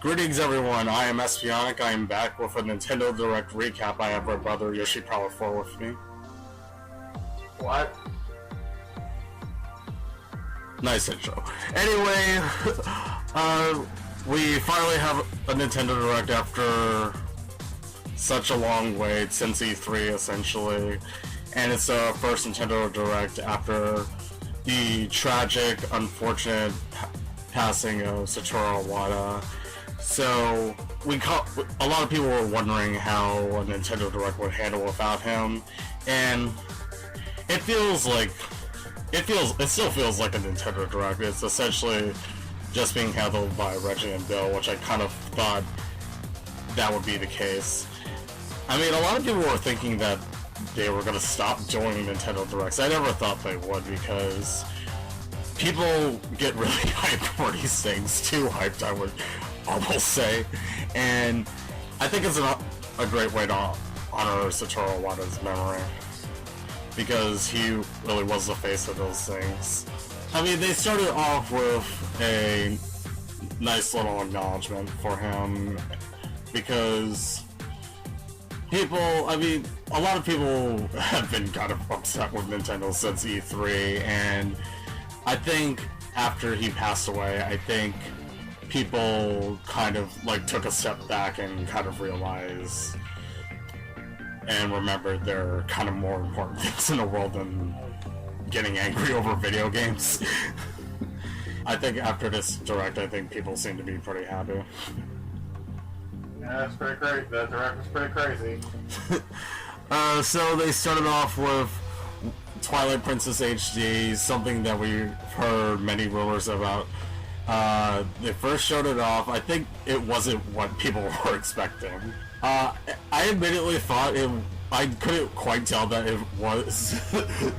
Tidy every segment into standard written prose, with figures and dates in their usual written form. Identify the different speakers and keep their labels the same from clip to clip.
Speaker 1: Greetings everyone, I am Espionic. I am back with a Nintendo Direct recap. I have my brother YoshiPrower04 with me.
Speaker 2: What?
Speaker 1: Nice intro. Anyway, we finally have a Nintendo Direct after such a long wait, since E3 essentially. And it's the first Nintendo Direct after the tragic, unfortunate passing of Satoru Iwata. So a lot of people were wondering how a Nintendo Direct would handle without him, and it still feels like a Nintendo Direct. It's essentially just being handled by Reggie and Bill, which I kind of thought that would be the case. I mean, a lot of people were thinking that they were going to stop doing Nintendo Directs. I never thought they would, because people get really hyped for these things, too hyped, I would almost say, and I think it's a great way to honor Satoru Iwata's memory, because he really was the face of those things. I mean, they started off with a nice little acknowledgement for him, because a lot of people have been kind of upset with Nintendo since E3, and I think after he passed away, I think people kind of took a step back and kind of realized and remembered there are kind of more important things in the world than getting angry over video games. I think after this Direct, I think people seem to be pretty happy.
Speaker 2: Yeah, that's pretty great. The Direct was pretty crazy.
Speaker 1: So they started off with Twilight Princess HD, something that we've heard many rumors about. They first showed it off. I think it wasn't what people were expecting. I immediately thought I couldn't quite tell that it was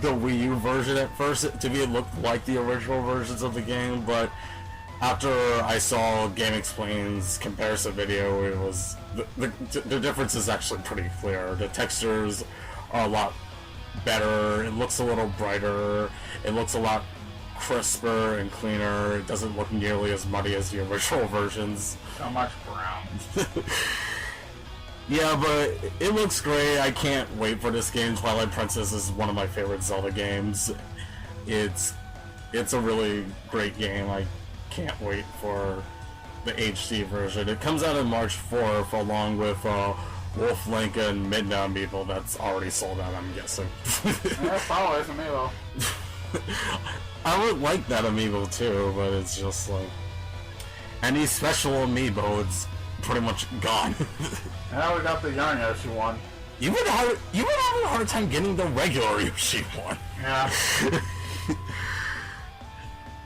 Speaker 1: the Wii U version at first. To me, it looked like the original versions of the game, but after I saw Game Explain's comparison video, it was the difference is actually pretty clear. The textures are a lot better. It looks a little brighter. It looks a lot crisper and cleaner. It doesn't look nearly as muddy as the original versions.
Speaker 2: So much brown.
Speaker 1: Yeah, but it looks great. I can't wait for this game. Twilight Princess is one of my favorite Zelda games. It's a really great game. I can't wait for the HD version. It comes out on March 4th along with Wolf Link and Midnight Amiibo. That's already sold out, I'm guessing.
Speaker 2: Yeah, probably is Amiibo.
Speaker 1: I would like that Amiibo too, but it's just like any special Amiibo, it's pretty much gone.
Speaker 2: Now we got the young Yoshi one.
Speaker 1: You would have a hard time getting the regular Yoshi one.
Speaker 2: Yeah.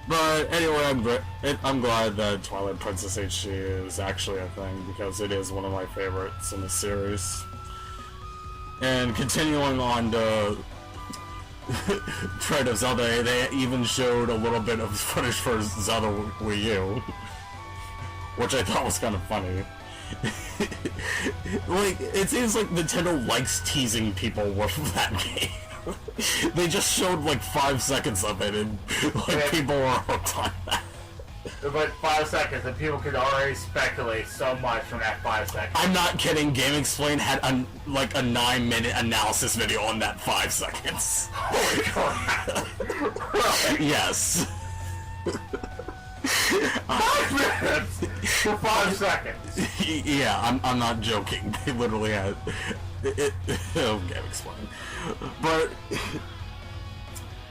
Speaker 1: But anyway, I'm glad that Twilight Princess HD is actually a thing, because it is one of my favorites in the series. And continuing on the trend of Zelda, they even showed a little bit of footage for Zelda Wii U, which I thought was kind of funny. It seems like Nintendo likes teasing people with that game. They just showed 5 seconds of it, and people were hooked on that.
Speaker 2: But 5 seconds, and people could already speculate so much from that 5 seconds.
Speaker 1: I'm not kidding. Game Explain had a 9-minute analysis video on that 5 seconds.
Speaker 2: Holy crap! Really?
Speaker 1: Yes.
Speaker 2: 5 minutes for 5 seconds.
Speaker 1: Yeah, I'm not joking. They literally had Game Explain. But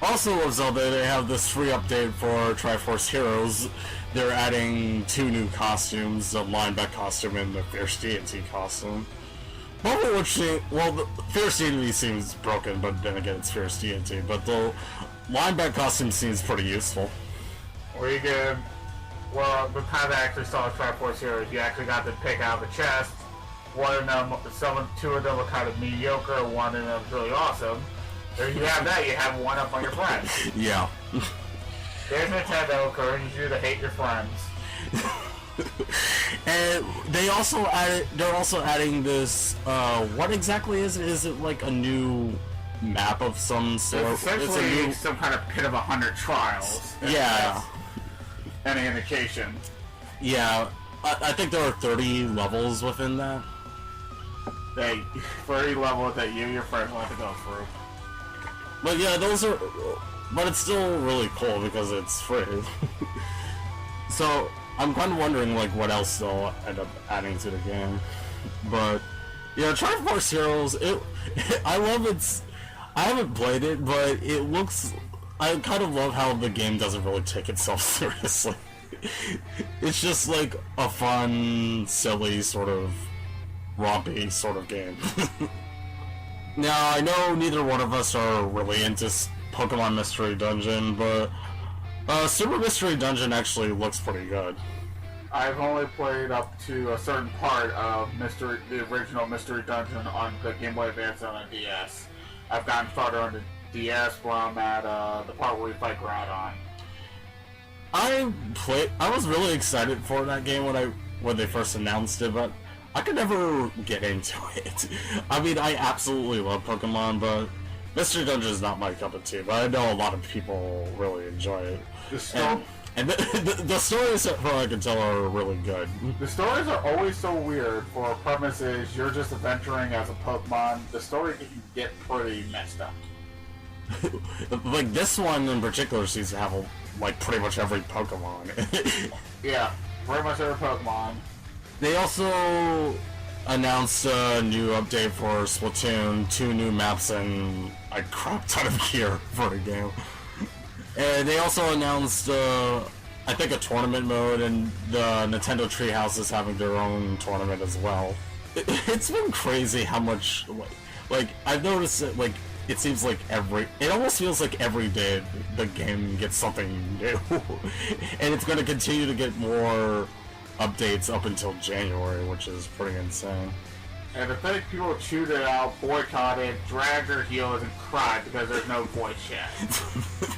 Speaker 1: also with Zelda, they have this free update for Triforce Heroes. They're adding 2 new costumes, the Lineback costume and the Fierce Deity costume. Both of which the Fierce Deity seems broken, but then again it's Fierce Deity. But the Lineback costume seems pretty useful.
Speaker 2: Where you get, the time I actually saw Triforce Heroes, you actually got to pick out the chest. One of them, 2 of them were kind of mediocre, one of them was really awesome. There you have that, you have one up on your friends.
Speaker 1: Yeah.
Speaker 2: There's Nintendo encouraging you to hate your friends.
Speaker 1: And they're also adding this, what exactly is it? Is it like a new map of some sort?
Speaker 2: It's essentially some kind of Pit of 100 Trials.
Speaker 1: Yeah.
Speaker 2: Any indication.
Speaker 1: Yeah, I think there are 30 levels within that.
Speaker 2: They 30 levels that you and your friends want to go through.
Speaker 1: But yeah, those are... But it's still really cool because it's free. So, I'm kind of wondering, like, what else they'll end up adding to the game. But, yeah, Triforce Heroes, I love its... I haven't played it, but it looks... I kind of love how the game doesn't really take itself seriously. It's just, like, a fun, silly, sort of... rompy sort of game. Now, I know neither one of us are really into Pokemon Mystery Dungeon, but Super Mystery Dungeon actually looks pretty good.
Speaker 2: I've only played up to a certain part of the original Mystery Dungeon on the Game Boy Advance on the DS. I've gotten farther on the DS where I'm at the part where we fight Groudon.
Speaker 1: I was really excited for that game when they first announced it, but I could never get into it. I mean, I absolutely love Pokemon, but Mystery Dungeon is not my cup of tea, but I know a lot of people really enjoy it. And the stories, from what I can tell, are really good.
Speaker 2: The stories are always so weird. For a premise is you're just adventuring as a Pokemon. The story can get pretty messed up.
Speaker 1: Like, this one in particular seems to have, like, pretty much every Pokemon.
Speaker 2: Yeah, pretty much every Pokemon.
Speaker 1: They also announced a new update for Splatoon, 2 new maps, and a crap ton of gear for the game. And they also announced, I think, a tournament mode, and the Nintendo Treehouse is having their own tournament as well. It's been crazy how much, like, I've noticed that, like, it seems like it almost feels like every day the game gets something new. And it's going to continue to get more updates up until January, which is pretty insane.
Speaker 2: And to think people chewed it out, boycotted, dragged their heels, and cried because there's no voice chat.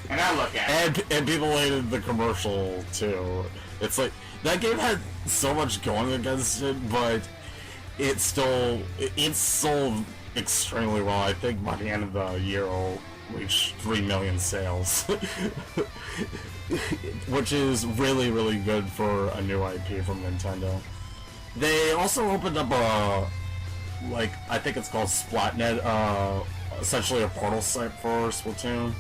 Speaker 2: And I look at it.
Speaker 1: And people hated the commercial too. It's like that game had so much going against it, but it sold extremely well. I think by the end of the year it'll reach 3 million sales. Which is really, really good for a new IP from Nintendo. They also opened up I think it's called Splatnet, essentially a portal site for Splatoon,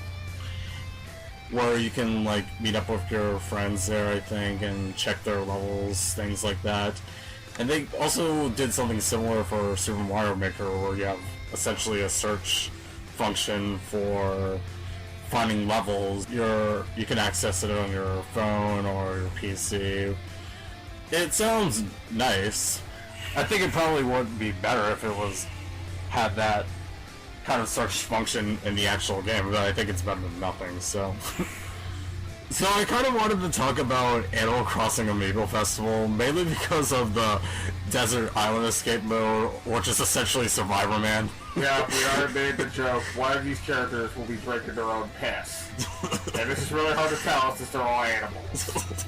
Speaker 1: where you can, like, meet up with your friends there, I think, and check their levels, things like that. And they also did something similar for Super Mario Maker, where you have essentially a search function for finding levels. You can access it on your phone or your PC. It sounds nice. I think it probably would be better if it had that kind of search function in the actual game, but I think it's better than nothing, so. So I kind of wanted to talk about Animal Crossing Amiibo Festival, mainly because of the Desert Island Escape mode, which is essentially Survivor Man.
Speaker 2: Yeah, we already made the joke. One of these characters will be drinking their own piss. And this is really hard to tell since they're all animals.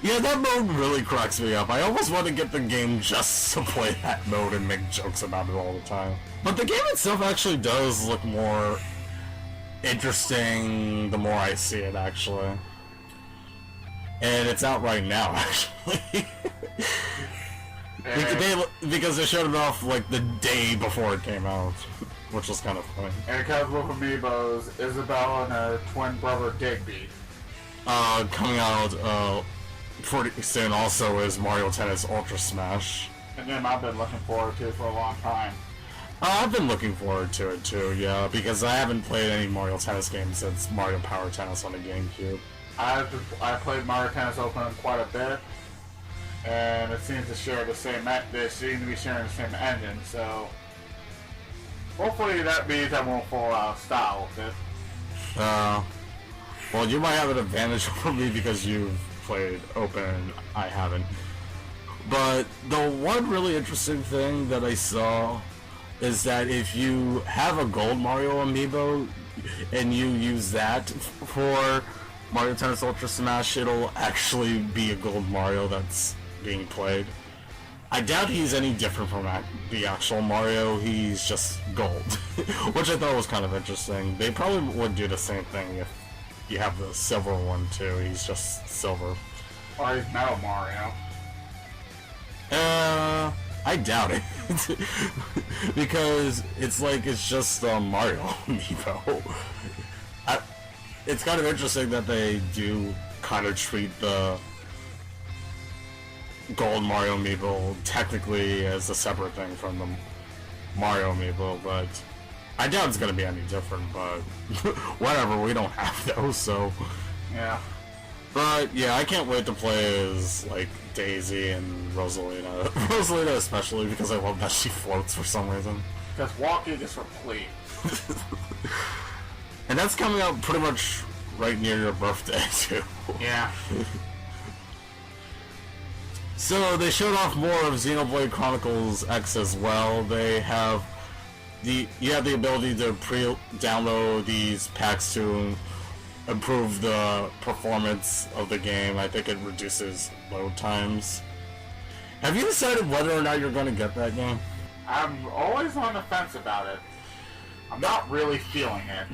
Speaker 1: Yeah, that mode really cracks me up. I almost want to get the game just to play that mode and make jokes about it all the time. But the game itself actually does look more interesting the more I see it, actually. And it's out right now, actually. Because they showed it off, like, the day before it came out, which was kind of funny.
Speaker 2: And it comes with amiibos, Isabelle and her twin brother Digby.
Speaker 1: Coming out, pretty soon also is Mario Tennis Ultra Smash.
Speaker 2: A game I've been looking forward to for a long time.
Speaker 1: I've been looking forward to it too, yeah, because I haven't played any Mario Tennis games since Mario Power Tennis on the GameCube.
Speaker 2: I played Mario Tennis Open quite a bit, and it seems to share the same. They seem to be sharing the same engine, so hopefully that means I won't fall out of style with it.
Speaker 1: Well, you might have an advantage over me because you've played Open and I haven't. But the one really interesting thing that I saw is that if you have a Gold Mario amiibo and you use that for Mario Tennis Ultra Smash, it'll actually be a Gold Mario that's being played. I doubt he's any different from the actual Mario, he's just gold. Which I thought was kind of interesting. They probably would do the same thing if you have the silver one too, he's just silver.
Speaker 2: Or he's Metal Mario.
Speaker 1: I doubt it. Because it's like, it's just Mario amiibo. It's kind of interesting that they do kind of treat the Gold Mario amiibo technically as a separate thing from the Mario amiibo, but I doubt it's going to be any different, but whatever, we don't have those, so...
Speaker 2: Yeah.
Speaker 1: But, yeah, I can't wait to play as, like, Daisy and Rosalina. Rosalina especially, because I love that she floats for some reason.
Speaker 2: Because walking is complete.
Speaker 1: And that's coming out pretty much right near your birthday, too.
Speaker 2: Yeah.
Speaker 1: So, they showed off more of Xenoblade Chronicles X as well. They have you have the ability to pre-download these packs to improve the performance of the game. I think it reduces load times. Have you decided whether or not you're going to get that game?
Speaker 2: I'm always on the fence about it. I'm not really feeling it.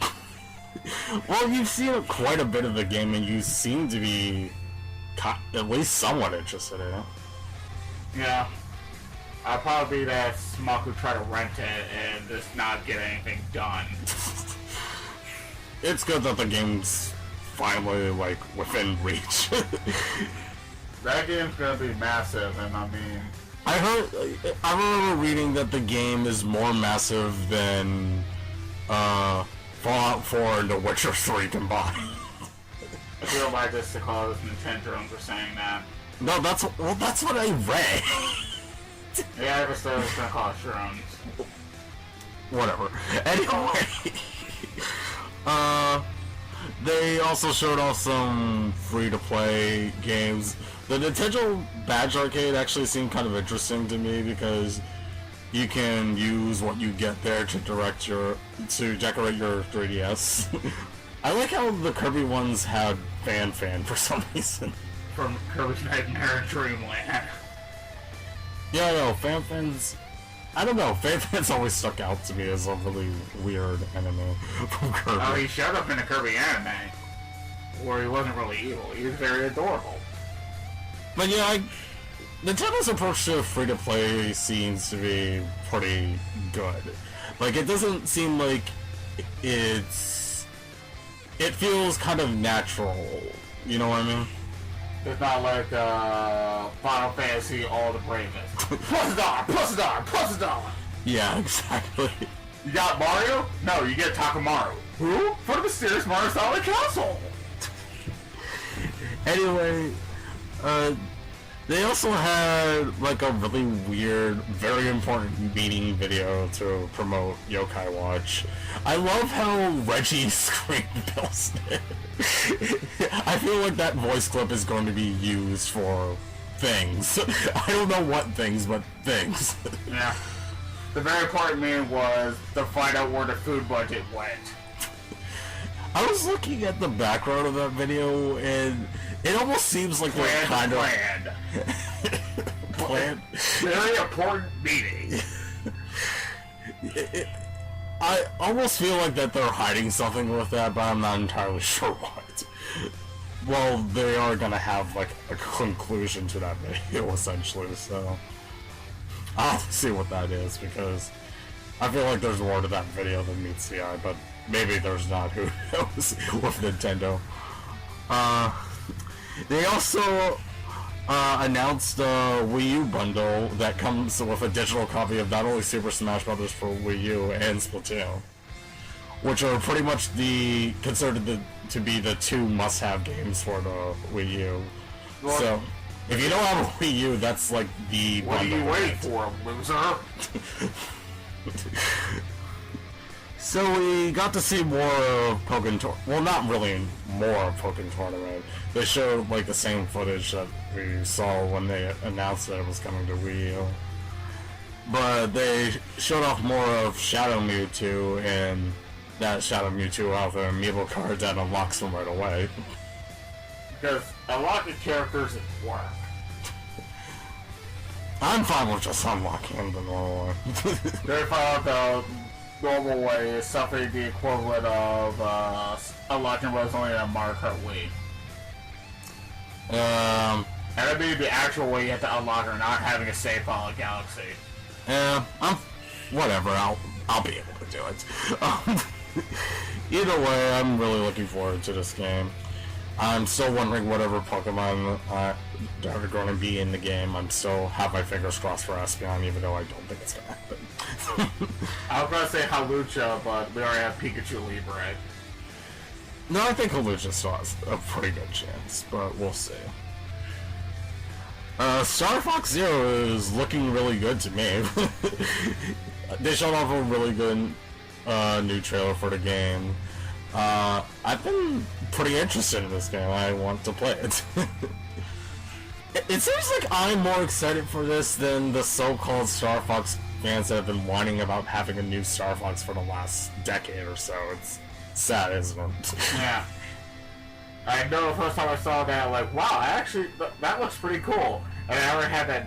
Speaker 1: Well, you've seen quite a bit of the game, and you seem to be at least somewhat interested in it.
Speaker 2: Yeah. I'll probably be that smuck who try to rent it and just not get anything done.
Speaker 1: It's good that the game's finally, like, within reach.
Speaker 2: That game's gonna be massive, and I mean...
Speaker 1: I remember reading that the game is more massive than, Fallout 4 and The Witcher 3 combined.
Speaker 2: I feel like this to call this Nintendo for saying that.
Speaker 1: No, that's what I read.
Speaker 2: Yeah, I was gonna call it Shrooms.
Speaker 1: Whatever. Anyway, they also showed off some free-to-play games. The Nintendo Badge Arcade actually seemed kind of interesting to me because you can use what you get there to decorate your 3DS. I like how the Kirby ones had Fan for some reason.
Speaker 2: From Kirby's Nightmare Dreamland.
Speaker 1: Yeah, no, Fan's... I don't know, Fan's always stuck out to me as a really weird enemy from Kirby.
Speaker 2: Oh, he showed up in a Kirby anime, where he wasn't really evil, he was very adorable.
Speaker 1: But yeah, Nintendo's approach to free-to-play seems to be pretty good. Like, it doesn't seem like it feels kind of natural, you know what I mean?
Speaker 2: It's not like Final Fantasy All the Bravest. Plus a dollar!
Speaker 1: Yeah, exactly.
Speaker 2: You got Mario? No, you get Takamaru. Who? For the mysterious Mario Solid Castle!
Speaker 1: Anyway, they also had, like, a really weird, very important meeting video to promote Yokai Watch. I love how Reggie screamed Bill's name. I feel like that voice clip is going to be used for things. I don't know what things, but things.
Speaker 2: Yeah. The very important thing was to find out where the food budget went.
Speaker 1: I was looking at the background of that video, and it almost seems like they're kind of... Planned.
Speaker 2: Very important meeting.
Speaker 1: I almost feel like that they're hiding something with that, but I'm not entirely sure what. Well, they are gonna have, like, a conclusion to that video, essentially, so... I'll have to see what that is, because I feel like there's more to that video than meets the eye, but maybe there's not, who knows, with Nintendo. They also announced a Wii U bundle that comes with a digital copy of not only Super Smash Bros. For Wii U and Splatoon, which are pretty much considered to be the two must-have games for the Wii U. Well, so, if you don't have a Wii U, that's like the
Speaker 2: what
Speaker 1: bundle.
Speaker 2: What are you waiting for, loser?
Speaker 1: So we got to see more of Pokken Tournament. Well, not really more of Pokken Tournament. They showed like the same footage that we saw when they announced that it was coming to Wii U. But they showed off more of Shadow Mewtwo, and that Shadow Mewtwo will have an amiibo card that unlocks them right away.
Speaker 2: Because unlocking characters is work.
Speaker 1: I'm fine with just unlocking them the normal way.
Speaker 2: They found the normal way is something the equivalent of unlocking Rosalina and Mario Kart Wii. And that'd be the actual way you have to unlock her, not having a save file in Galaxy.
Speaker 1: Whatever, I'll be able to do it. Either way, I'm really looking forward to this game. I'm still wondering whatever Pokemon that are going to be in the game. I'm still have my fingers crossed for Espeon, even though I don't think it's going to happen.
Speaker 2: I was going to say Hawlucha, but we already have Pikachu Libre.
Speaker 1: No, I think Hawlucha still has a pretty good chance, but we'll see. Star Fox Zero is looking really good to me. They showed off a really good new trailer for the game. I've been pretty interested in this game. I want to play it. It seems like I'm more excited for this than the so-called Star Fox fans that have been whining about having a new Star Fox for the last decade or so. It's sad, isn't it?
Speaker 2: Yeah. I know the first time I saw that, like, wow, actually, that looks pretty cool. And I already had that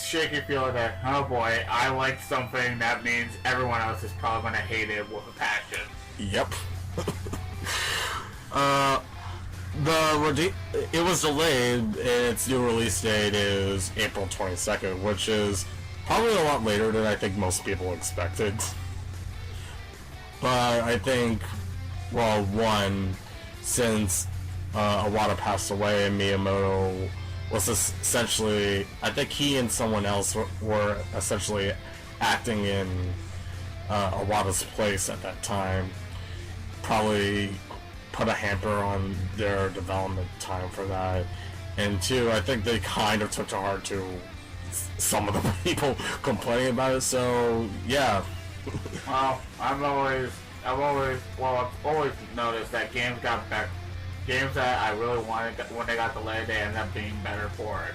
Speaker 2: shaky feeling that, oh boy, I like something, that means everyone else is probably going to hate it with a passion.
Speaker 1: Yep. It was delayed, and its new release date is April 22nd, which is probably a lot later than I think most people expected. But I think, well, one, since Iwata passed away and Miyamoto was essentially, I think he and someone else were essentially acting in Iwata's place at that time, probably put a hamper on their development time for that. And two, I think they kind of took to heart to some of the people complaining about it, so yeah.
Speaker 2: Well, I've always noticed that games got better. Games that I really wanted, when they got delayed, they ended up being better for it.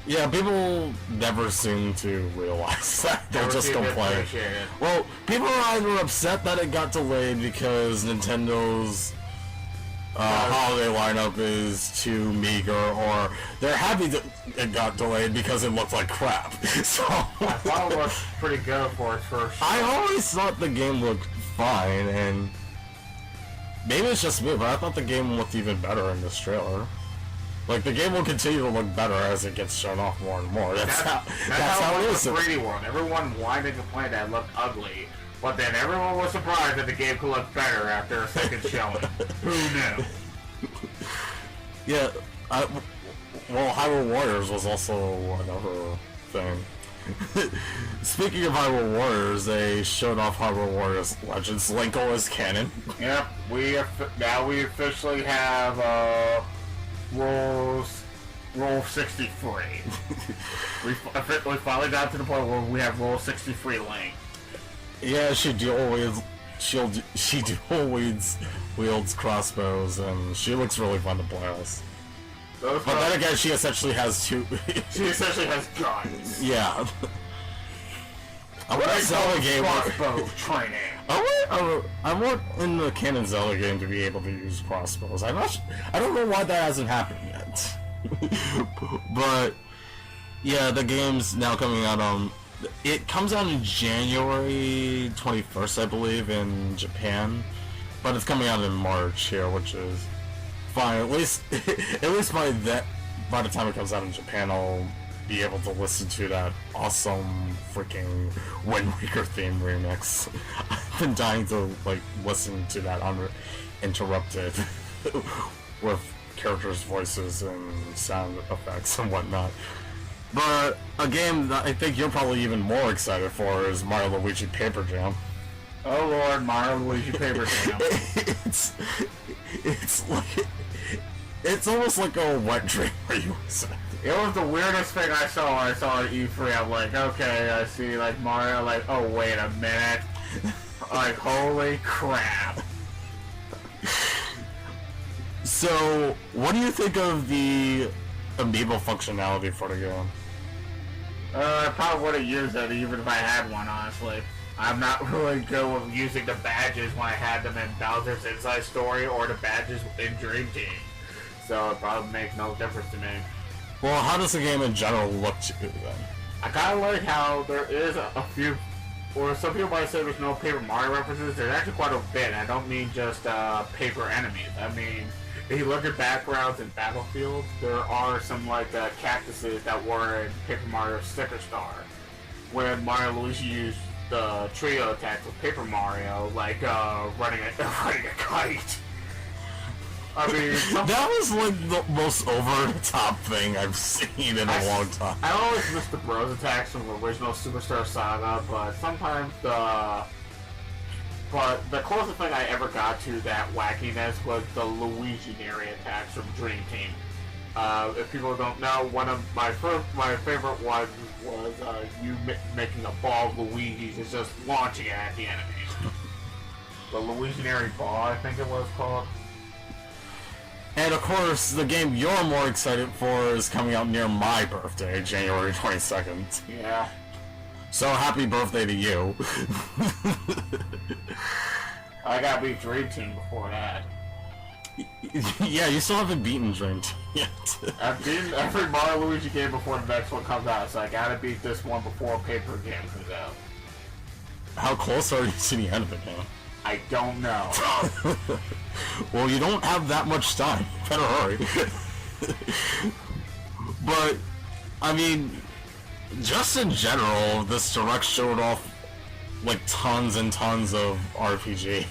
Speaker 1: Yeah, people never seem to realize that. They'll just complain. Well, people are either upset that it got delayed because Nintendo's holiday lineup is too meager, or they're happy that it got delayed because it looked like crap. So
Speaker 2: I thought it looked pretty good for its first show.
Speaker 1: I always thought the game looked fine, and maybe it's just me, but I thought the game looked even better in this trailer. Like, the game will continue to look better as it gets shown off more and more. That's how it is.
Speaker 2: The 3D world. Everyone whined and complained that it looked ugly, but then everyone was surprised that the game could look better after a second showing. Who knew?
Speaker 1: Yeah, well, Hyrule Warriors was also another thing. Speaking of Hyrule Warriors, they showed off Hyrule Warriors Legends. Linko is canon.
Speaker 2: Yep, now we officially have Rule 63. we finally got to the point where we have Rule 63 Link.
Speaker 1: Yeah, she dual wields crossbows, and she looks really fun to play as. But then again, she essentially has two.
Speaker 2: She essentially has guns.
Speaker 1: Yeah. I want a Zelda game.
Speaker 2: Crossbow training.
Speaker 1: I want in the canon Zelda game to be able to use crossbows. I don't know why that hasn't happened yet. But yeah, the game's now coming out it comes out in January 21st, I believe, in Japan. But it's coming out in March here, which is fine. At least by the time it comes out in Japan, I'll be able to listen to that awesome freaking Wind Waker theme remix. I've been dying to listen to that uninterrupted with characters' voices and sound effects and whatnot. But a game that I think you're probably even more excited for is Mario Luigi Paper Jam.
Speaker 2: Oh Lord, Mario Luigi Paper Jam.
Speaker 1: It's almost like a wet dream where you say.
Speaker 2: It was the weirdest thing I saw when I saw at E3. I'm like, okay, I see Mario, oh wait a minute. Holy crap.
Speaker 1: So, what do you think of the amiibo functionality for the game?
Speaker 2: I probably would have used it even if I had one, honestly. I'm not really good with using the badges when I had them in Bowser's Inside Story or the badges in Dream Team. So it probably makes no difference to me.
Speaker 1: Well, how does the game in general look to you then?
Speaker 2: I kind of like how there is a few or some people might say there's no Paper Mario references. There's actually quite a bit. I don't mean just paper enemies. I mean, if you look at backgrounds in Battlefield, there are some like cactuses that were in Paper Mario Sticker Star, when Mario and Luigi used the trio attack with Paper Mario, like running a kite. I mean,
Speaker 1: that was like the most over-the-top thing I've seen in a long time.
Speaker 2: I always miss the Bros attacks from the original Superstar Saga, but sometimes the closest thing I ever got to that wackiness was the Luigi Neri attacks from Dream Team. If people don't know, one of my favorite ones was you making a ball of Luigi's is just launching it at the enemy. The Luigi Neri ball, I think it was called.
Speaker 1: And of course, the game you're more excited for is coming out near my birthday, January 22nd.
Speaker 2: Yeah.
Speaker 1: So happy birthday to you.
Speaker 2: I gotta beat Dream Team before that.
Speaker 1: Yeah, you still haven't beaten Dream Team yet.
Speaker 2: I've beaten every Mario Luigi game before the next one comes out, so I gotta beat this one before Paper Game comes out.
Speaker 1: How close are you to the end of the game?
Speaker 2: I don't know.
Speaker 1: Well, you don't have that much time. You better hurry. But, I mean, just in general, this Direct showed off, like, tons and tons of RPGs.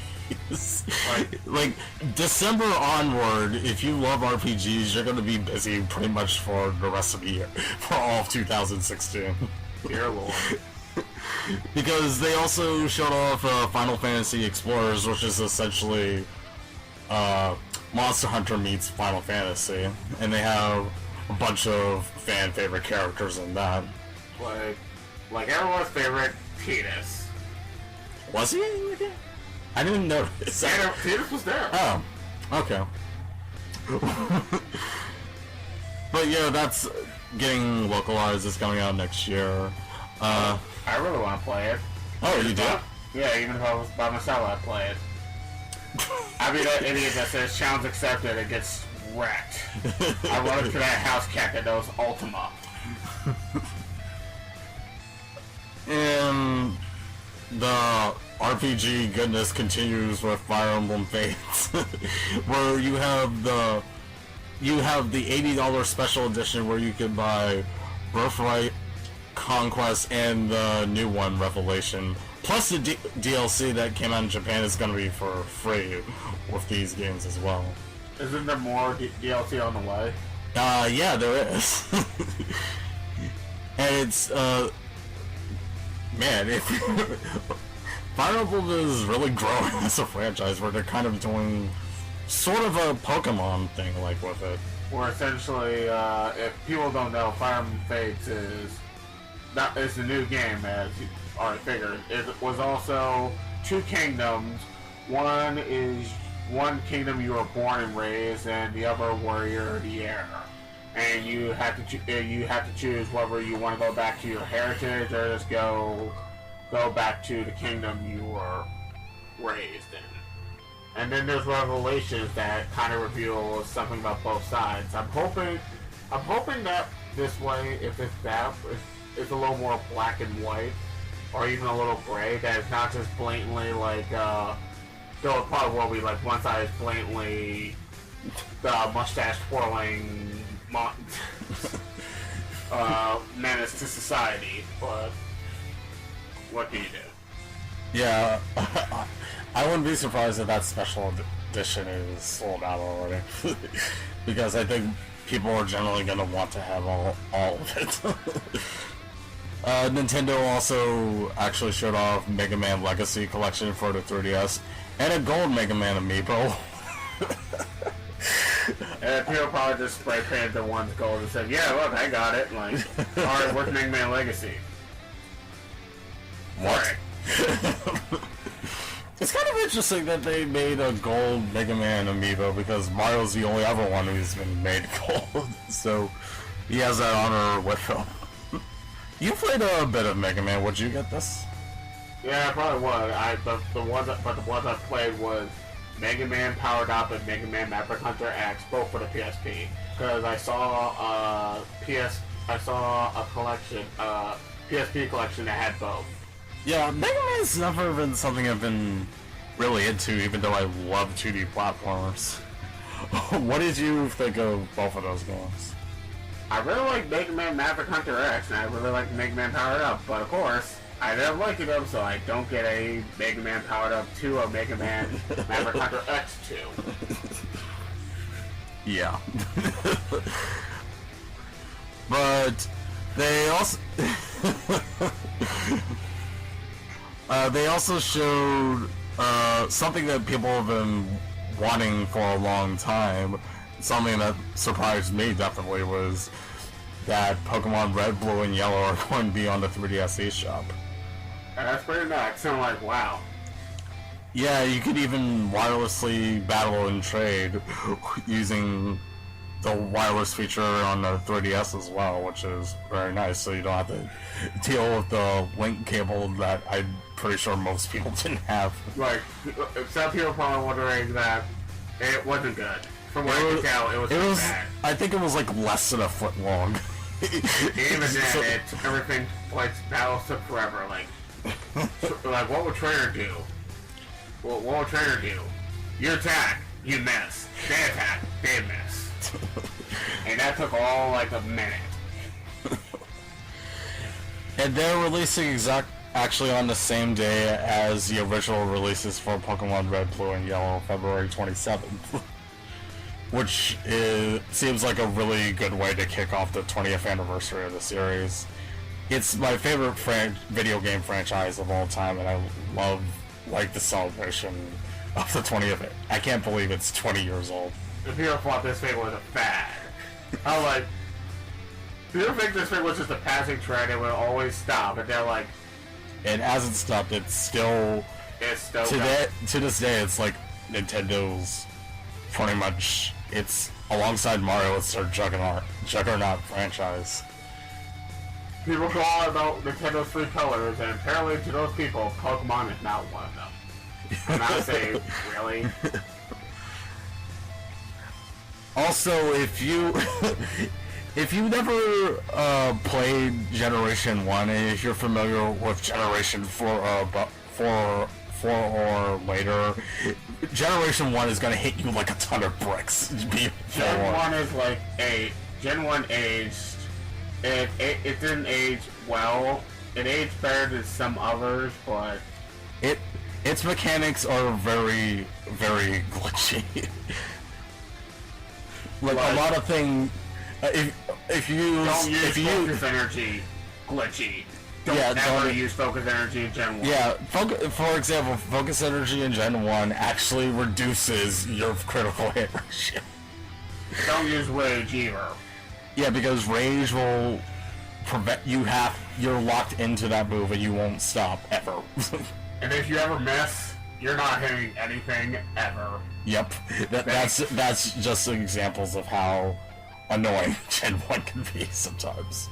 Speaker 1: like, December onward, if you love RPGs, you're going to be busy pretty much for the rest of the year. For all of 2016.
Speaker 2: Dear Lord.
Speaker 1: Because they also showed off Final Fantasy Explorers, which is essentially Monster Hunter meets Final Fantasy, and they have a bunch of fan favorite characters in that.
Speaker 2: Like everyone's favorite, Tidus.
Speaker 1: Was he in the game? I didn't notice.
Speaker 2: Tidus was there.
Speaker 1: Oh, okay. But yeah, that's getting localized. It's coming out next year.
Speaker 2: I really want to play it.
Speaker 1: Oh, you do?
Speaker 2: Yeah, even if I was by myself, I'd play it. I mean, that idiot that says challenge accepted and gets wrecked. I run up to that house cat that knows Ultima.
Speaker 1: And the RPG goodness continues with Fire Emblem Fates, where you have the $80 special edition where you can buy Birthright, Conquest, and the new one, Revelation. Plus the DLC that came out in Japan is going to be for free with these games as well.
Speaker 2: Isn't there more DLC on the way?
Speaker 1: Yeah, there is. And it's, man, Fire Emblem is really growing as a franchise where they're kind of doing sort of a Pokemon thing, like, with it.
Speaker 2: Where essentially, if people don't know, Fire Emblem Fates is the new game, as you already figured. It was also two kingdoms. One kingdom you were born and raised, and the other where you're the heir. And you have to choose whether you want to go back to your heritage or just go back to the kingdom you were raised in. And then there's Revelations that kind of reveal something about both sides. I'm hoping that this way, if it's a little more black and white, or even a little gray, that it's not just blatantly like, though it probably will be like one side is blatantly the mustache twirling menace to society, but what do you do?
Speaker 1: Yeah, I wouldn't be surprised if that special edition is sold out already. Because I think people are generally going to want to have all of it. Nintendo also actually showed off Megaman Legacy collection for the 3DS, and a gold Megaman amiibo.
Speaker 2: And people probably just spray painted the one's gold and said, yeah, look, I got it. Like, alright, where's Megaman Legacy?
Speaker 1: What? It's kind of interesting that they made a gold Mega Man amiibo, because Mario's the only other one who's been made gold, so he has that honor with him. You played a bit of Mega Man. Would you get this?
Speaker 2: Yeah, I probably would. The ones I played was Mega Man Powered Up and Mega Man Maverick Hunter X, both for the PSP. Because I saw a collection, PSP collection that had both.
Speaker 1: Yeah, Mega Man's never been something I've been really into, even though I love 2D platformers. What did you think of both of those games?
Speaker 2: I really like Mega Man Maverick Hunter X, and I really like Mega Man Powered Up, but of course, I never liked them, so I don't get a Mega Man Powered Up 2 or Mega Man Maverick Hunter X 2.
Speaker 1: Yeah. But they also they also showed something that people have been wanting for a long time. Something that surprised me definitely was that Pokemon Red, Blue, and Yellow are going to be on the 3DS eShop.
Speaker 2: That's pretty nuts. So I'm like, wow.
Speaker 1: Yeah, you could even wirelessly battle and trade using the wireless feature on the 3DS as well, which is very nice, so you don't have to deal with the link cable that I'm pretty sure most people didn't have.
Speaker 2: Like, some people probably wondering that it wasn't good. From what I could tell, it was bad.
Speaker 1: I think it was like less than a foot long.
Speaker 2: Even then, it took everything, like, battles took forever. Like, what would Trainer do? What would Trainer do? You attack, you miss. They attack, they miss. And that took all like a minute.
Speaker 1: And they're releasing actually on the same day as the original releases for Pokemon Red, Blue, and Yellow, February 27th. Which seems like a really good way to kick off the 20th anniversary of the series. It's my favorite video game franchise of all time, and I love like the celebration of the 20th. I can't believe it's 20 years old.
Speaker 2: The people thought this thing was a fad. I'm like, people think this thing was just a passing trend and would always stop, and they're like,
Speaker 1: it hasn't stopped. It's still to this day. It's like Nintendo's pretty much. It's alongside Mario. It's their juggernaut franchise.
Speaker 2: People go on about Nintendo's 3 colors, and apparently to those people, Pokemon is not one of them. And I say, really?
Speaker 1: Also, if you never played Generation 1, and if you're familiar with Generation 4 or later, Generation 1 is gonna hit you like a ton of bricks.
Speaker 2: Gen 1 is like Gen 1 aged. It didn't age well. It aged better than some others, but
Speaker 1: its mechanics are very, very glitchy. Like a lot of things. If you
Speaker 2: don't use focus energy, glitchy. Don't use focus energy in Gen 1.
Speaker 1: Yeah, for example, focus energy in Gen 1 actually reduces your critical hit ratio.
Speaker 2: Don't use rage either.
Speaker 1: Yeah, because rage will prevent you're locked into that move and you won't stop ever.
Speaker 2: And if you ever miss, you're not hitting anything ever.
Speaker 1: Yep, that's just examples of how annoying Gen 1 can be sometimes.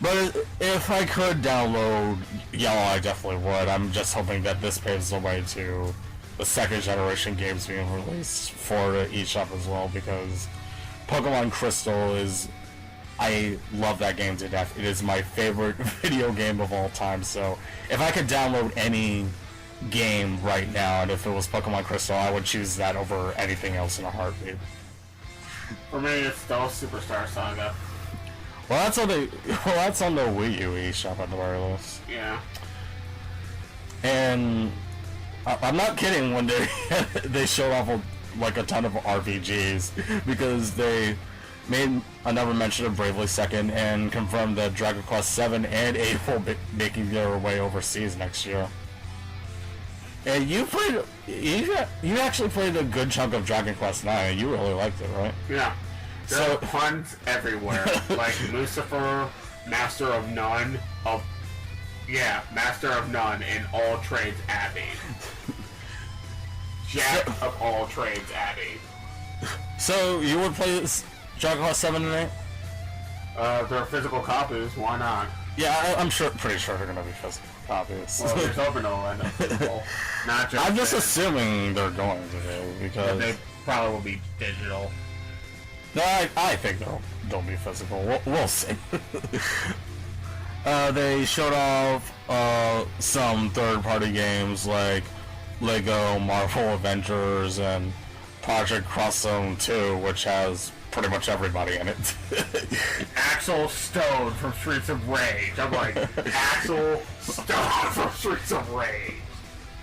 Speaker 1: But if I could download Yellow, I definitely would. I'm just hoping that this paves the way to the second generation games being released for the eShop as well, because Pokemon Crystal I love that game to death. It is my favorite video game of all time, so if I could download any game right now, and if it was Pokemon Crystal, I would choose that over anything else in a heartbeat.
Speaker 2: For me, it's still Superstar Saga.
Speaker 1: Well, that's on the Wii U eShop at the very least.
Speaker 2: Yeah.
Speaker 1: And I'm not kidding when they showed off like a ton of RPGs, because they made another mention of Bravely Second and confirmed that Dragon Quest 7 and 8 will be making their way overseas next year. And you actually played a good chunk of Dragon Quest 9. You really liked it, right?
Speaker 2: Yeah. There are puns everywhere, like Lucifer, Master of None, Master of None in All Trades Abbey. Jack of All Trades Abbey.
Speaker 1: So you would play this Dragon Quest 7 and 8?
Speaker 2: They're physical copies, why not?
Speaker 1: Yeah, I'm pretty sure they're gonna be physical copies.
Speaker 2: Well, there's hoping they'll end up physical. Not just
Speaker 1: I'm just assuming they're going to be, because
Speaker 2: they probably will be digital.
Speaker 1: No, I think they'll be physical. We'll see. They showed off some third-party games like Lego Marvel Avengers and Project Cross Zone 2, which has pretty much everybody in it.
Speaker 2: Axel Stone from Streets of Rage. I'm like, Axel Stone from Streets of Rage.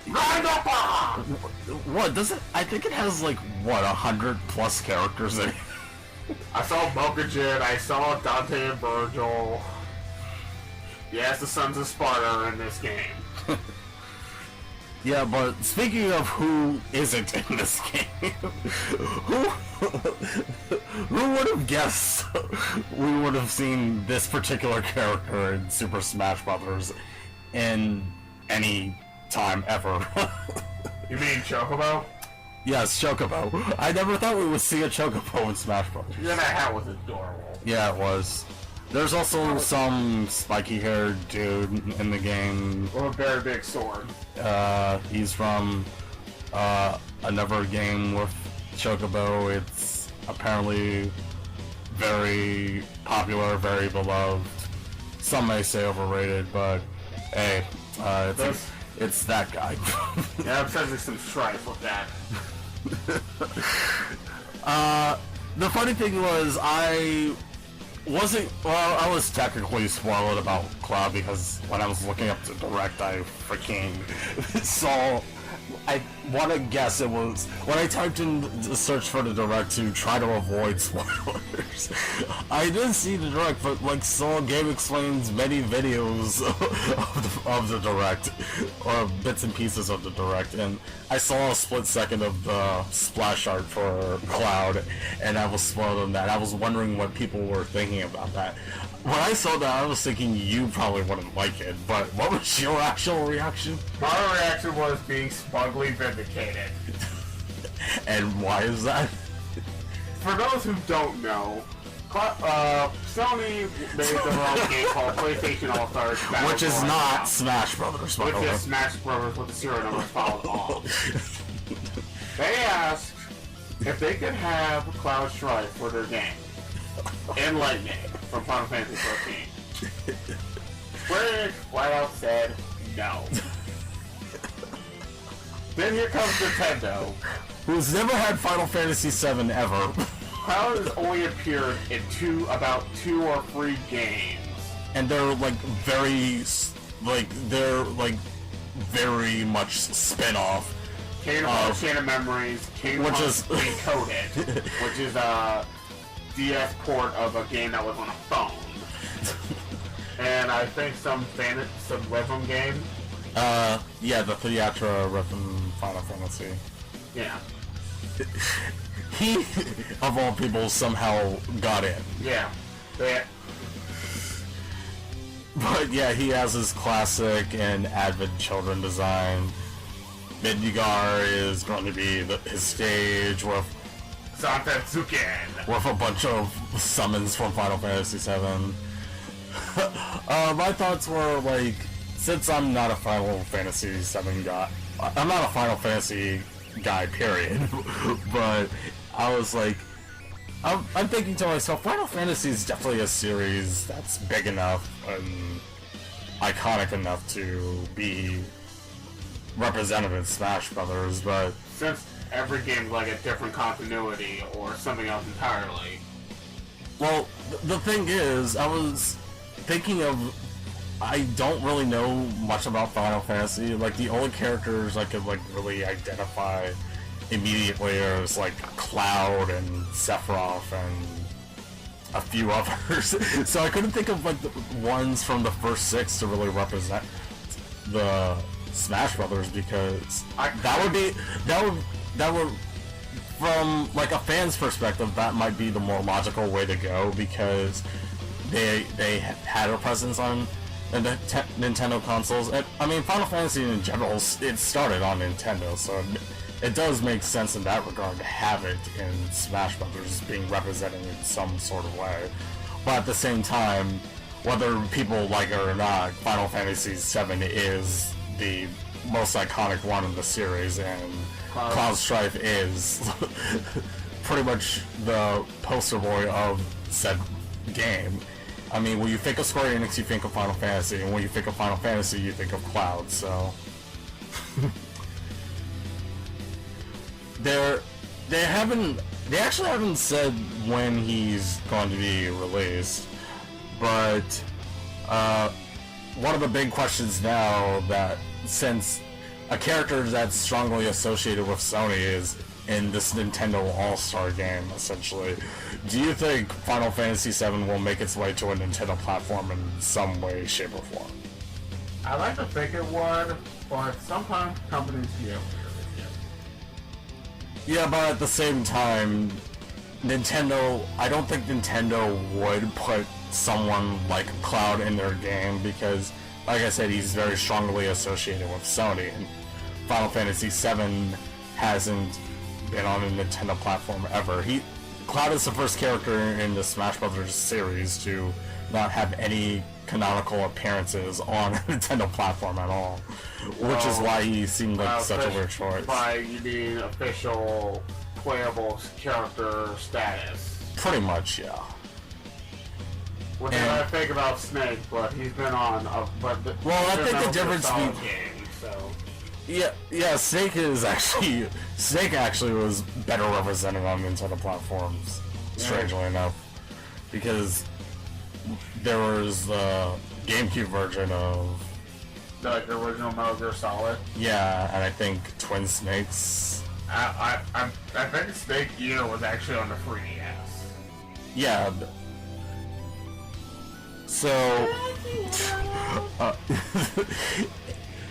Speaker 2: Ride the bomb!
Speaker 1: What does it? I think it has like what 100+ characters in it.
Speaker 2: I saw Mokujin, I saw Dante and Virgil. Yes, the Sons of Sparta are in this game.
Speaker 1: Yeah, but speaking of who isn't in this game, who would have guessed we would have seen this particular character in Super Smash Bros. In any time ever?
Speaker 2: You mean Chocobo?
Speaker 1: Yes, Chocobo. I never thought we would see a Chocobo in Smash Bros.
Speaker 2: Yeah, that hat was adorable.
Speaker 1: Yeah, it was. There's also some spiky-haired dude in the game.
Speaker 2: With a very big sword.
Speaker 1: He's from another game with Chocobo. It's apparently very popular, very beloved. Some may say overrated, but hey, it's that guy.
Speaker 2: Yeah, I'm sensing some strife with that.
Speaker 1: The funny thing was, I was technically spoiled about Cloud because when I was looking up the Direct, I freaking saw, I want to guess it was, when I typed in the search for the Direct to try to avoid spoilers, I didn't see the Direct, but like saw Game Explain's many videos of the Direct, or bits and pieces of the Direct, and I saw a split second of the splash art for Cloud, and I was spoiled on that. I was wondering what people were thinking about that. When I saw that, I was thinking you probably wouldn't like it, but what was your actual reaction?
Speaker 2: My reaction was being smugly vindicated.
Speaker 1: And why is that?
Speaker 2: For those who don't know, Sony made their own game called PlayStation All-Stars Battle
Speaker 1: Which is
Speaker 2: Royale.
Speaker 1: not Smash Brothers, by
Speaker 2: Which
Speaker 1: the way.
Speaker 2: is Smash Brothers with the serial number followed on. They asked if they could have Cloud Strife for their game. And Lightning from Final Fantasy XIV. Square Enix flat out said no. Then here comes Nintendo,
Speaker 1: who's never had Final Fantasy VII ever.
Speaker 2: Cloud has only appeared in about two or three games.
Speaker 1: And they're very much spin-off.
Speaker 2: Kingdom Hearts Chain of Memories, Kingdom Hearts Decoded, which is a DS port of a game that was on a phone. And I think some rhythm game.
Speaker 1: Yeah, the Theatra Rhythm Final Fantasy.
Speaker 2: Yeah.
Speaker 1: He, of all people, somehow got in.
Speaker 2: Yeah.
Speaker 1: But yeah, he has his classic and avid children design. Midgar is going to be his stage with
Speaker 2: Zantetsuken.
Speaker 1: with a bunch of summons from Final Fantasy VII. My thoughts were like, since I'm not a Final Fantasy VII guy, I'm not a Final Fantasy guy, period. But I was like, I'm thinking to myself, Final Fantasy is definitely a series that's big enough and iconic enough to be represented in Smash Brothers, but
Speaker 2: since every game is like a different continuity or something else entirely.
Speaker 1: Well, the thing is, I was thinking of, I don't really know much about Final Fantasy. Like, the only characters I could, like, really identify immediately is, like, Cloud and Sephiroth and a few others. So I couldn't think of, like, the ones from the first 6 to really represent the Smash Brothers, because that would from like a fan's perspective, that might be the more logical way to go, because they had a presence on the Nintendo consoles. And I mean, Final Fantasy in general, it started on Nintendo, so it does make sense in that regard to have it in Smash Brothers being represented in some sort of way. But at the same time, whether people like it or not, Final Fantasy VII is the most iconic one in the series, and Cloud Strife is pretty much the poster boy of said game. I mean, when you think of Square Enix, you think of Final Fantasy, and when you think of Final Fantasy, you think of Cloud, so... They actually haven't said when he's going to be released, but, one of the big questions now that, since a character that's strongly associated with Sony is in this Nintendo All-Star game, essentially, do you think Final Fantasy VII will make its way to a Nintendo platform in some way, shape, or form?
Speaker 2: I like to think it would, but sometimes companies do.
Speaker 1: Yeah, but at the same time, Nintendo, I don't think Nintendo would put someone like Cloud in their game because, like I said, he's very strongly associated with Sony, and Final Fantasy VII hasn't been on a Nintendo platform ever. Cloud is the first character in the Smash Brothers series to not have any canonical appearances on a Nintendo platform at all, which is why he seemed like such a weird choice.
Speaker 2: By you need official playable character status.
Speaker 1: Pretty much, yeah.
Speaker 2: Which I think about Snake, but he's been on I
Speaker 1: think the difference
Speaker 2: game, so.
Speaker 1: Yeah, Snake actually was better represented on Nintendo platforms, strangely enough, because there was the GameCube version of
Speaker 2: the original Metal Gear Solid.
Speaker 1: Yeah, and I think Twin Snakes.
Speaker 2: I think Snake Eater was actually on the 3DS.
Speaker 1: Yeah. So,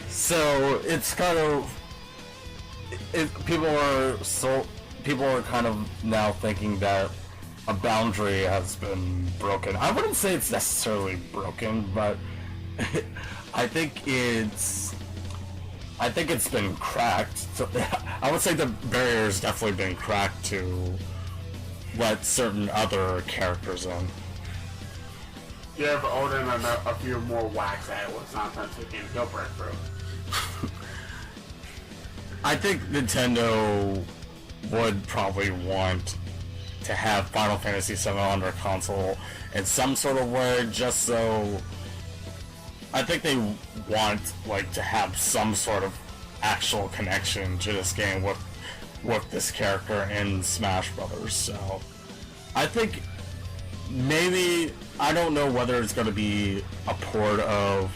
Speaker 1: so it's kind of people are kind of now thinking that a boundary has been broken. I wouldn't say it's necessarily broken, but I think it's been cracked. So, I would say the barrier's definitely been cracked to let certain other characters in.
Speaker 2: Give Odin a few more whacks at it with nonsense he can go break through.
Speaker 1: I think Nintendo would probably want to have Final Fantasy VII on their console in some sort of way, just so... I think they want, like, to have some sort of actual connection to this game with this character in Smash Brothers, so... I think maybe... I don't know whether it's going to be a port of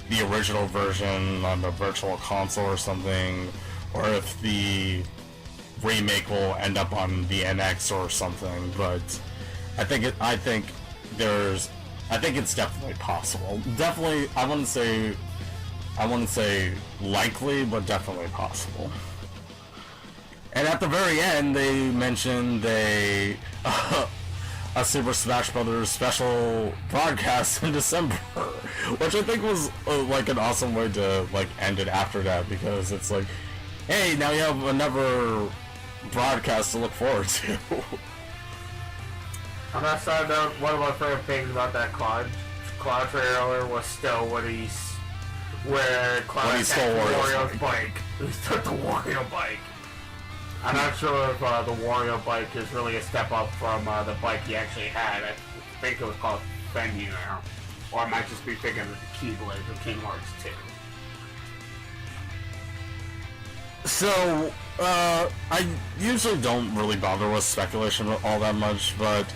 Speaker 1: the original version on the Virtual Console or something, or if the remake will end up on the NX or something, but I think it's definitely possible. Definitely, I wouldn't say likely, but definitely possible. And at the very end, they mentioned a Super Smash Brothers special broadcast in December, which I think was like an awesome way to like end it after that, because it's like, hey, now you have another broadcast to look forward to.
Speaker 2: On that side note, one of my favorite things about that Cloud trailer was still where Cloud attacked Wario's bike. He took the Wario bike. I'm not sure if the Wario bike is really a step up from the bike he actually had. I think it was called Venue now. Or I might just be thinking of the Keyblade from Kingdom Hearts 2.
Speaker 1: So, I usually don't really bother with speculation all that much, but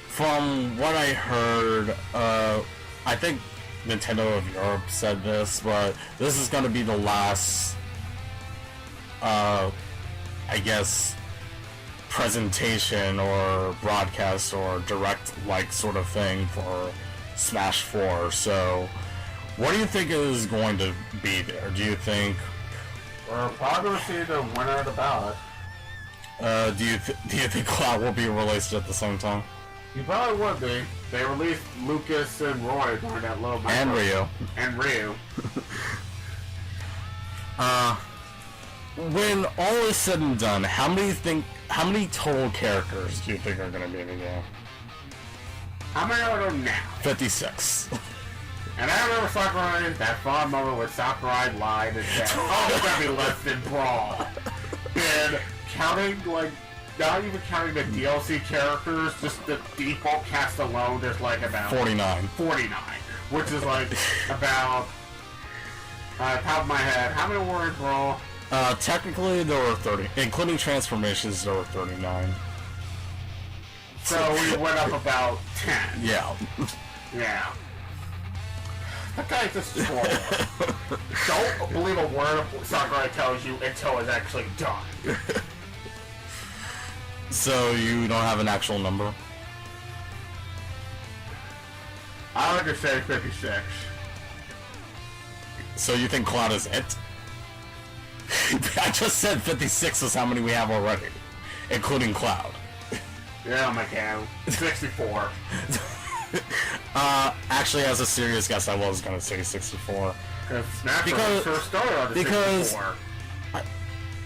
Speaker 1: from what I heard, I think Nintendo of Europe said this, but this is going to be the last, I guess, presentation or broadcast or direct-like sort of thing for Smash 4. So, what do you think is going to be there? Do you think...
Speaker 2: We're probably going to see the winner of the ballot.
Speaker 1: Do you think Cloud will be released at the same time?
Speaker 2: You probably would be. They released Lucas and Roy during that little...
Speaker 1: And Ryu.
Speaker 2: And Ryu.
Speaker 1: When all is said and done, how many total characters do you think are going to be in the game?
Speaker 2: How many are there now?
Speaker 1: 56.
Speaker 2: And I remember Sakurai, that fond moment where Sakurai lied and said, oh, it's going to be less than Brawl. And counting, like, not even counting the DLC characters, just the default cast alone, there's like about
Speaker 1: 49.
Speaker 2: 49, which is like about, top of my head, how many words were all?
Speaker 1: Technically there were 30, including transformations there were 39.
Speaker 2: So we went up about 10.
Speaker 1: Yeah.
Speaker 2: Yeah. That guy's just trolling. Don't believe a word Sakurai tells you until it's actually done.
Speaker 1: So you don't have an actual number?
Speaker 2: I like to say 56.
Speaker 1: So you think Cloud is it? I just said 56 is how many we have already, including Cloud.
Speaker 2: Yeah, my cow. 64.
Speaker 1: Actually, as a serious guess, I was gonna say 64.
Speaker 2: Because first started on the 64.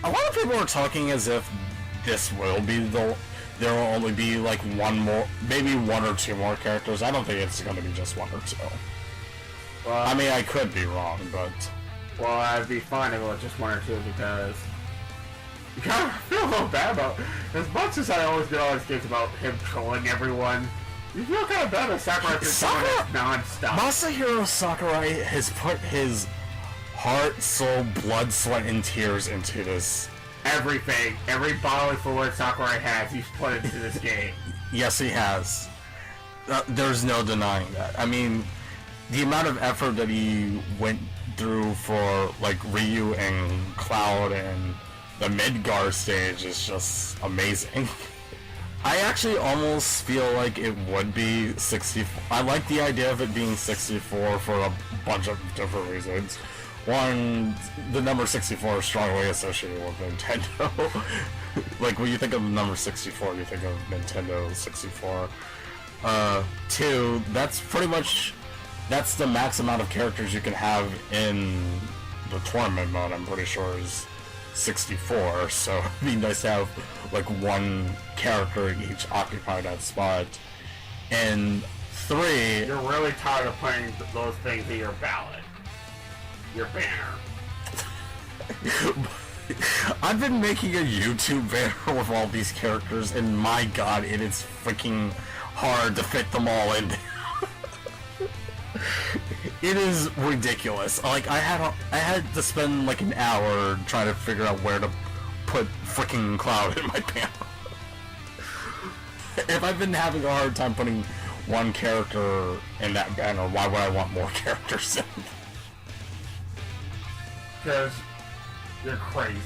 Speaker 1: A lot of people are talking as if this will be there will only be like one more, maybe one or two more characters. I don't think it's gonna be just one or two. Well, I mean, I could be wrong, but...
Speaker 2: Well, I'd be fine if it was just one or two, because... You kind of feel a little bad about... As much as I always get all these games about him trolling everyone, you feel kind of bad that Sakurai is non-stop.
Speaker 1: Masahiro Sakurai has put his heart, soul, blood, sweat, and tears into this.
Speaker 2: Everything. Every bodily fluid Sakurai has, he's put into this game.
Speaker 1: Yes, he has. There's no denying that. I mean, the amount of effort that he went through for, like, Ryu and Cloud and the Midgar stage is just amazing. I actually almost feel like it would be 64. I like the idea of it being 64 for a bunch of different reasons. One, the number 64 is strongly associated with Nintendo. Like, when you think of the number 64, you think of Nintendo 64. Two, that's pretty much... That's the max amount of characters you can have in the tournament mode, I'm pretty sure, is 64, so it'd be nice to have, like, one character each occupy that spot. And three...
Speaker 2: You're really tired of putting those things in your ballot. Your banner.
Speaker 1: I've been making a YouTube banner with all these characters, and my god, it is freaking hard to fit them all in. It is ridiculous. Like, I had to spend like an hour trying to figure out where to put freaking Cloud in my banner. If I've been having a hard time putting one character in that banner, why would I want more characters in?
Speaker 2: Because you're crazy.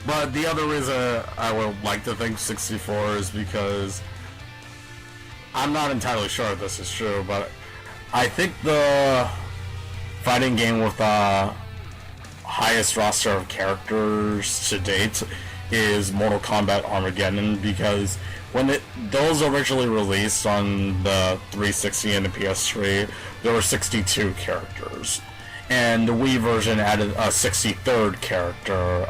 Speaker 1: But the other reason I would like to think 64 is because I'm not entirely sure if this is true, but I think the fighting game with the highest roster of characters to date is Mortal Kombat Armageddon, because when those originally released on the 360 and the PS3, there were 62 characters. And the Wii version added a 63rd character,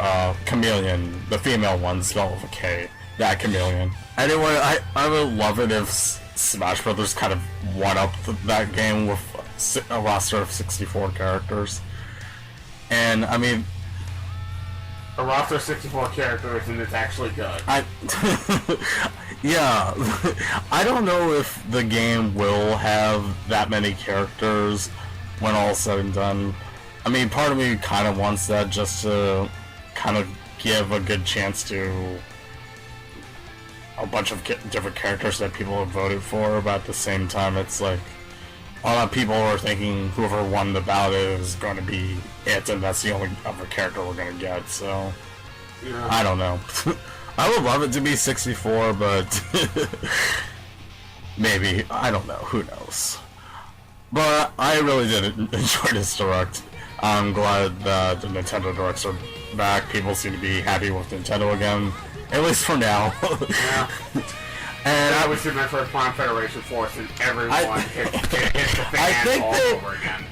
Speaker 1: Chameleon, the female one, spelled with a K, that Chameleon. Anyway, I would love it if Smash Brothers kind of one-upped that game with a roster of 64 characters. And, I mean...
Speaker 2: A roster of 64 characters, and it's actually good.
Speaker 1: Yeah. I don't know if the game will have that many characters when all is said and done. I mean, part of me kind of wants that just to kind of give a good chance to a bunch of different characters that people have voted for, but at the same time, it's like a lot of people are thinking whoever won the ballot is going to be it, and that's the only other character we're going to get, so yeah. I don't know. I would love it to be 64, but maybe, I don't know, who knows. But I really did enjoy this Direct. I'm glad that the Nintendo Directs are back. People seem to be happy with Nintendo again, at least for now.
Speaker 2: Yeah. And I was meant for a Prime Federation Force, and everyone hit the fan all over again.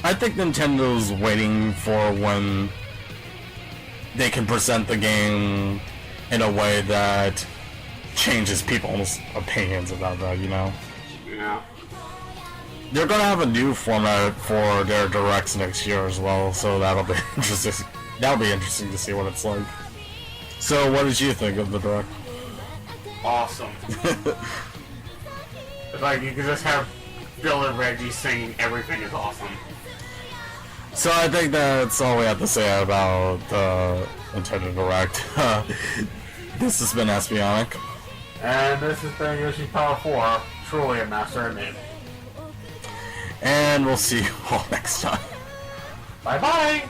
Speaker 1: I think Nintendo's waiting for when they can present the game in a way that changes people's opinions about that, you know?
Speaker 2: Yeah.
Speaker 1: They're gonna have a new format for their Directs next year as well, so that'll be That'll be interesting to see what it's like. So, what did you think of the direct?
Speaker 2: Awesome. It's like you could just have Bill and Reggie singing "Everything is Awesome."
Speaker 1: So I think that's all we have to say about the Nintendo Direct. This has been Espionic.
Speaker 2: And this has been YoshiPrower04, truly a master of name.
Speaker 1: And we'll see you all next time.
Speaker 2: Bye bye!